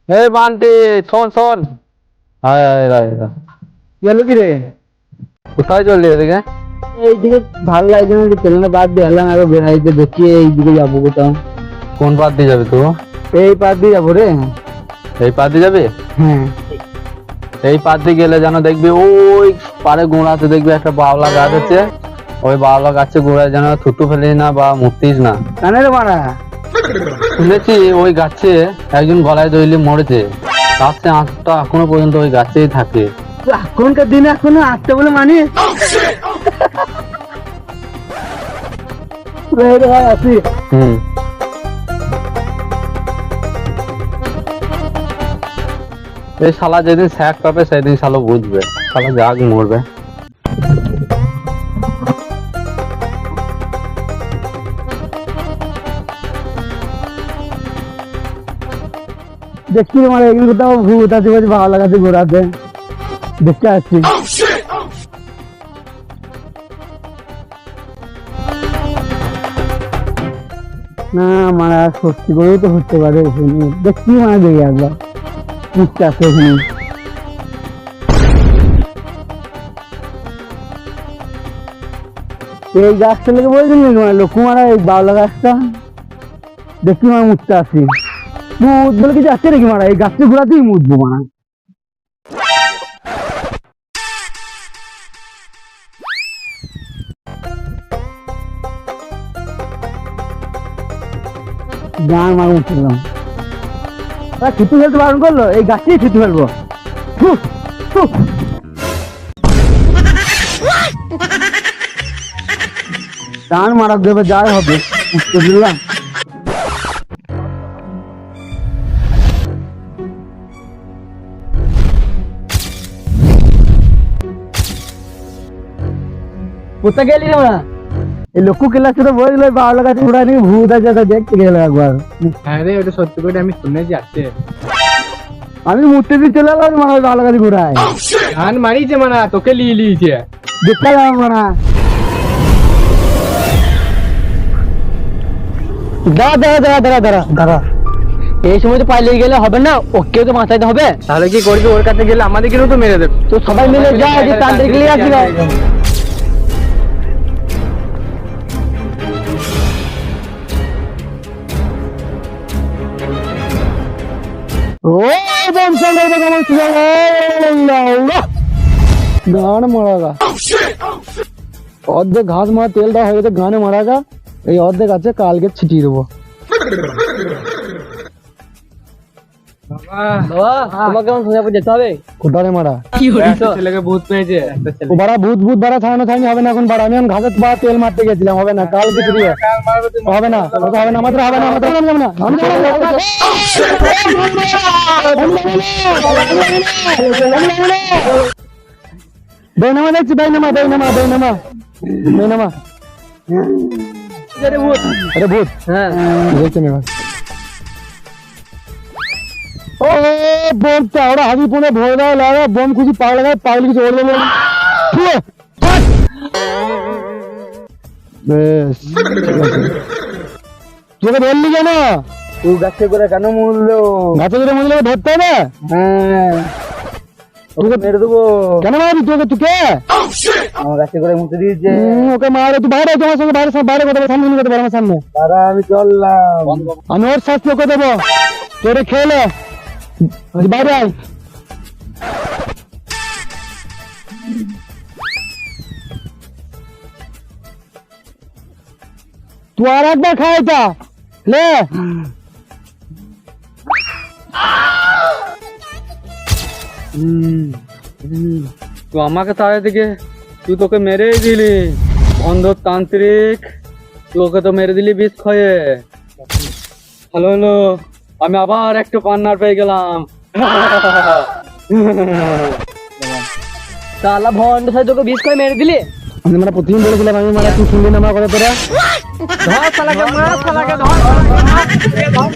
এই বান্টি, শোন শোন। আয় আয় আয় আয়। গেল কি রে? কোথায় চললি এদিকে? এইদিকে ভালো লাগছে না, ট্রেনে বাদ দিয়ে এলাম, আরো বেড়াইতে দেখি এইদিকে যাবো কোথাও। কোন পার দিয়ে যাবি তুই? এই পার দিয়ে যাবো রে। এই পার দিয়ে যাবি? হ্যাঁ। এই পার দিয়ে গেলে যেন দেখবি ওই পারে গোড়াতে দেখবি একটা বাওলা গাছ আছে। ওই বাওলা গাছের গোড়ায় যেন থুতু ফেলিস না বা মুতিস না। কানে রে মারা। শুনেছি ওই গাছে একজন গলায় দইলে মরেছে, তার সে আত্মা এখনো পর্যন্ত ওই গাছেই থাকে। এখনকার দিনে এখনো আসতে বলে মানে আসি। এই শালা যেদিন স্যাক পাবে সেদিন শালা বুঝবে, শালা জাগ মরবে। দেখছি তোমার এগুলো কোথাও ভূত আছে, বলছি ভালো লাগাচ্ছে ঘোরাতে, দেখতে আসছি। না মারা সত্যি করেও তো হতে পারে, দেখছি মানে দেখে একবার বুঝতে আসছে ওখানে। এই গাছটা লেগে বলছেন লক্ষ্মীমারা, এই বাউলা গাছটা দেখছি মানে মুছতে আসি। মুদ বলে কিছু আসছে নাকি মারা? এই গাছটা ঘোরাতেই মুছবো মারা। গান মারা মুছলাম, ছুটু ফেলতে বারণ করলো, এই গাছটাই ছুটু ফেলবো। গান মারা দেবে, যাই হবে বুঝতে দিলাম। কোথায় গেলি রে মারা? এই লক্ষ্য ক্লাসে তো বলছিল বাউলা গাছে ঘোড়ায় নাকি ভূত আছে, তা দেখতে গেল একবার। হ্যাঁ রে, ওটা সত্যি করে আমি শুনেছি আসছে। আমি মূর্তি দিয়ে চলে এলাম মানে ওই বাউলা গাছে ঘোড়ায়। ধান মারিছে মানে তোকে লিয়েছে। দেখতে গেলাম মারা। দাঁড়া দাঁড়া দাঁড়া দাঁড়া দাঁড়া দাঁড়া, এই সময় তো পালিয়ে গেলে হবে না, ওকেও তো বাঁচাইতে হবে। তাহলে কি করবি? ওর কাছে গেলে আমাদেরকেও তো মেরে দেবে। তো সবাই মিলে যা, যে তান্ত্রিক নিয়ে আসি না। গান মারা, অর্ধেক ঘাস মারা তেল দেওয়া হয়ে গেছে, গানে মারা গা। এই অর্ধেক আছে, কালকে ছিটিয়ে দেবো। তোমাকে যেতে হবে। কোথায় মারা? ছেলেকে ভূত পেয়েছে। বাড়া ভূত ভূত বাড়া ছাড়ানো ছাড়ানি হবে না এখন। বাড়া আমি এখন ঘাসের বাড়া তেল মারতে গেছিলাম, হবে না। কালকে ছিটিয়ে হবে না, হবে না, মাত্র হবে না, মাত্র হবে না। বেনামা দেখছি, বেনামা বেনামা বেনামা বেনামা। আরে ভূত, হ্যাঁ দেখছি না। ও বোমটা ওরা হাবি পুনে ভরে দেওয়া লাগা, বোম খুঁজি পাগলা গায়ে পাগলি কিছু ওড়ে দেবে। বেশ তোকে ধরলি কেন? তুই গাছে করে কেন মূল্য? গাছে করে মূল্য ধরতে হবে। হ্যাঁ তোকে মেরে দেবো। কেন মারবি? তোকে তুই কে? আমার গাছে করে মুতে দিয়েছে। ওকে মারে, তুই বাইরে, তোমার সঙ্গে বাইরে বাইরে কথা বল, সামনে কথা বল আমার সামনে। দাদা আমি চললাম, আমি ওর শাস্তি ওকে দেবো। তোরে খেলে বাইরে আয়। তুই আর একবার খাই তা লে। তুই আমাকে তাড়া থেকে তুই তোকে মেরেই দিলি, অন্ধ তান্ত্রিক। তোকে তো মেরে দিলি বিষ খয়ে। হ্যালো হ্যালো, আমি আবার একটু পান্নার পেয়ে গেলাম। তালা ভন্ড সাথে তোকে বিষ করে মেরে দিলি। আমি মানে প্রতিদিন বলেছিলাম, আমি মানে তুই শুনলি না আমার কথা তোরা। ধর শালাকে, মার শালাকে, ধর।